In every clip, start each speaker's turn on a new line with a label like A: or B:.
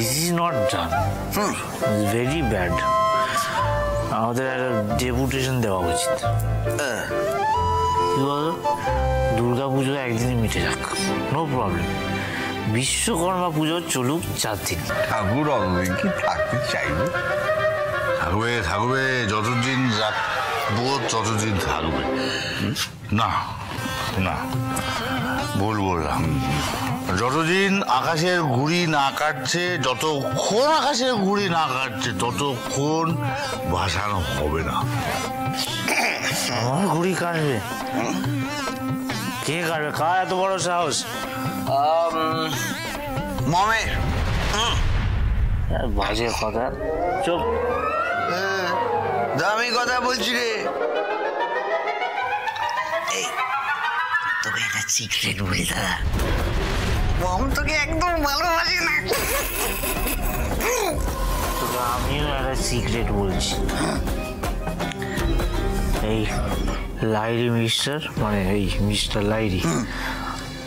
A: This is not done, very bad. আমাদের একটা deputation দেওয়া উচিত। কি বলো, দুর্গা পুজো একদিনই মিটে যাক, নো প্রবলেম। বিশ্বকর্মা পুজো চলুক 4 দিন।
B: ঠাকুর অতদিন কি থাকতে চাইবে?
C: থাকবে থাকবে, যতদিন রাখবো ততদিন থাকবে। না না, ভুল বললাম। যতদিন আকাশের ঘুড়ি না কাটছে, যতক্ষণ আকাশের ঘুড়ি না কাটছে, ততক্ষণ ভাসানো হবে না।
A: আমার ঘুড়ি কাটবে? কে কাটবে? কার এত বড় সাহস?
B: মমের।
A: বাজে কথা, চুপ।
B: দামি কথা বলছি রে। এই তোকে একটা সিক্রেট বলি দাদা, মম তোকে একদম ভালোবাসে না।
A: আমিও একটা সিক্রেট বলছি। এই লাইরি মিস্টার, মানে এই মিস্টার লাইরি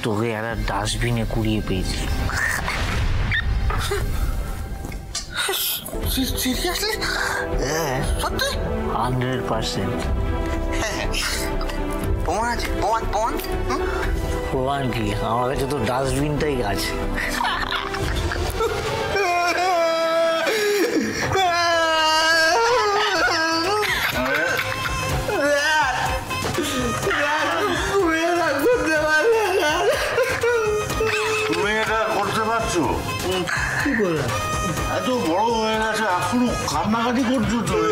A: তোকে একটা ডাস্টবিনে কুড়িয়ে পেয়েছি।
B: সিরিয়াসলি? সত্যি?
A: 100%।
B: প্রমাণ আছে? প্রমাণ?
A: প্রমাণ কি? আমার কাছে তো ডাস্টবিনটাই আছে।
C: তুমি এটা করতে পারছো? কি করলাম? এত বড় হয়ে গেছে, এখনো কান্নাকাটি করছো তুমি?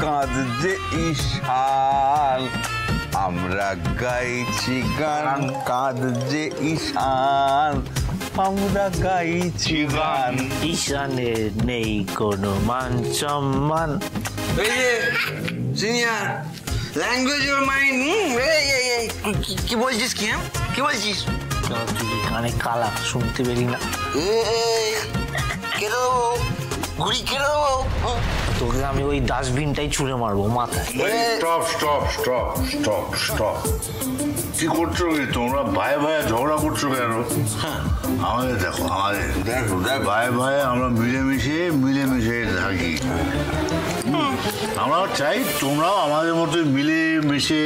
B: কাঁদছে ঈশান, আমরা গাইছি গান। কাঁদছে ঈশান, আমরা গাইছি গান।
A: ঈশানের নেই কোনো মান সম্মান।
B: এই যে সিনিয়র, ল্যাঙ্গুয়েজ ওর মাইন্ড। কি বলছিস? কি বলছিস?
A: তুই কানে কালা, শুনতে পেরি না?
B: কেন ঘুড়ি কেন?
A: তোকে আমি ওই ডাস্টবিনটাই ছুঁড়ে মারবো মাথায়।
C: স্টপ। কি করছো তোমরা? ভাই ঝগড়া করছো কেন? আমাদের দেখো, ভাই আমরা মিলেমিশে থাকি। আমরা চাই তোমরাও আমাদের মতো মিলেমিশে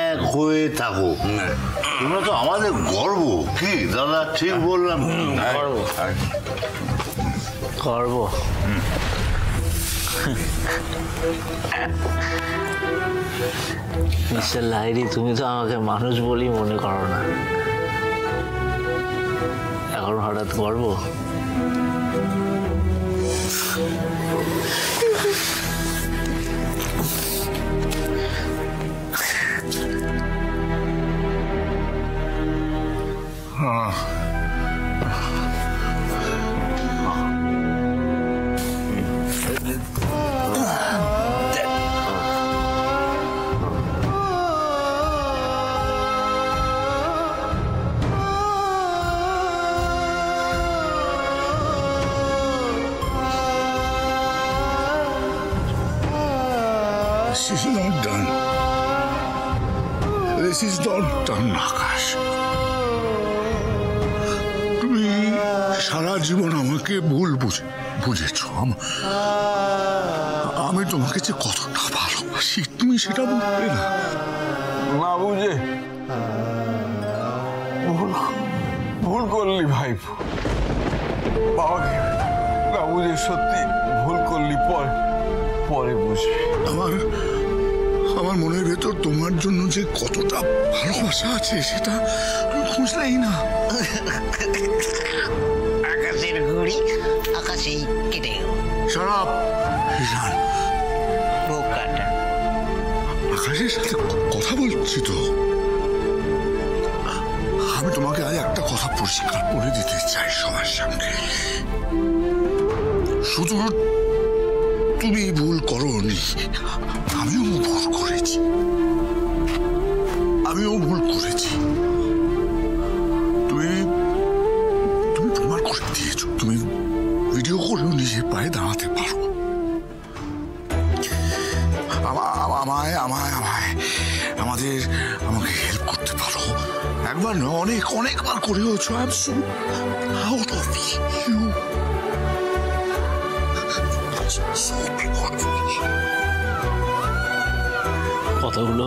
C: এক হয়ে থাকো। তোমরা তো আমাদের গর্ব। কি দাদা ঠিক বললাম?
A: গর্ব। মিস্টার লাইরি, তুমি তো আমাকে মানুষ বলেই মনে করো না, এখন হঠাৎ গর্ব?
C: This is not done. This is not done, আকাশ। তুমি সারা জীবন আমাকে ভুল বুঝেছ। আমি তোমাকে যে কতটা ভালোবাসি তুমি সেটা বুঝবে না।
B: না বুঝে ভুল করলি ভাই, বাবাকে না বুঝে সত্যি ভুল করলি। পরে বুঝবি।
C: আমার মনের ভেতর তোমার জন্য যে কতটা ভালোবাসা আছে সেটা আমি বুঝলেই না।
D: আকাশের ঘুড়ি আকাশেই কেটে গেল।
C: শারাপ ঈশান,
D: বোকাটা।
C: আকাশের সাথে কথা বলছি তো। আমি তোমাকে আজ একটা কথা পরিষ্কার বলে দিতে চাই সবার সামনে। শুধু তুমি ভুল করোনি, আমিও ভুল করেছি। তুমি প্রমাণ করে দিয়েছো তুমি ভিডিও করেও নিজের পায়ে দাঁড়াতে পারো। আমাকে হেল্প করতে পারো।
E: একবার নয়, অনেকবার করেওছো। I am so proud of you. So proud of you.
A: কথাগুলো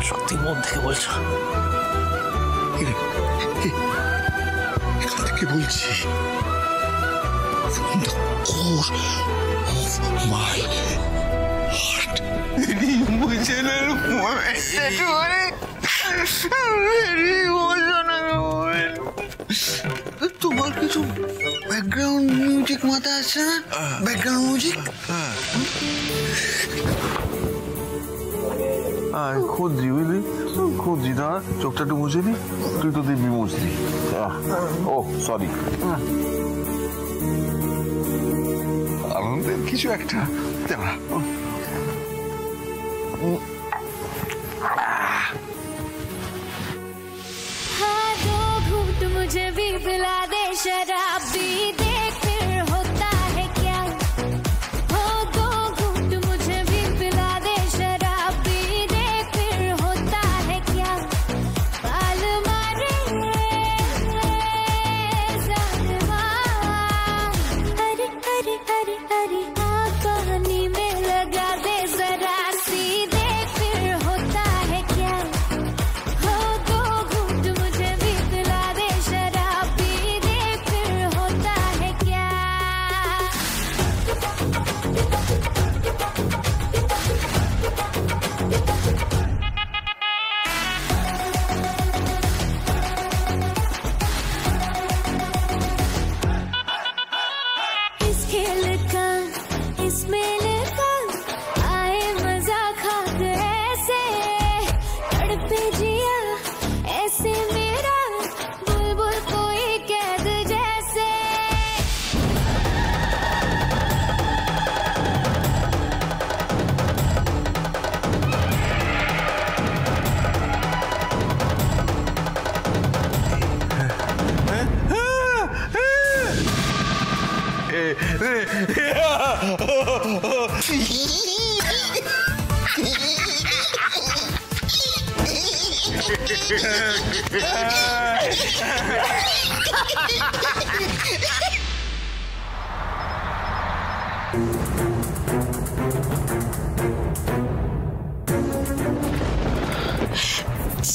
A: সত্যি মন থেকে বলছো?
E: এখান থেকে বলছি, from the core of my heart.
B: Emotional তোমার কিছু ব্যাকগ্রাউন্ড মিউজিক মাথা আছে না? ব্যাকগ্রাউন্ড মিউজিক
E: খুঁজছি, বুঝলি? খুঁজছি না, চোখটা একটু মুছে নি। তুই তো দিবি মুছলি। ও সরি, আনন্দের কিছু একটা দেওয়া।
F: मुझे भी पिला दे शराब भी देख फिर होता है क्या। हो दो घूंट मुझे भी पिला दे शराब भी देख फिर होता है क्या। बाल मारे जालिमा, अरे अरे अरे अरे पानी में लगा दे जरा सी देख फिर होता है क्या। हो दो घूंट मुझे भी पिला दे शराब भी देख फिर होता है क्या। इस खेल का इस मेल का आए मजा खा ऐसे तड़पे जिया ऐसे मेरा बुलबुल कोई कैद जैसे।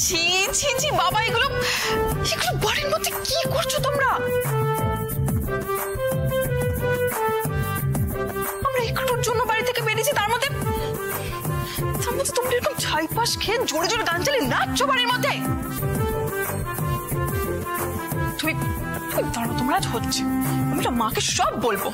G: ছি ছি ছি বাবা, এগুলো বাড়ির মধ্যে কি করছো তোমরা? আমরা একটুর জন্য বাড়ি থেকে বেরিয়েছি, তার মধ্যে তোমরা এরকম ছাইপাশ খেয়ে জোরে জোরে গান চালিয়ে নাচছো বাড়ির মধ্যে। তুমি দাঁড়াও, তোমরা আজ হচ্ছে, আমি মাকে সব বলবো।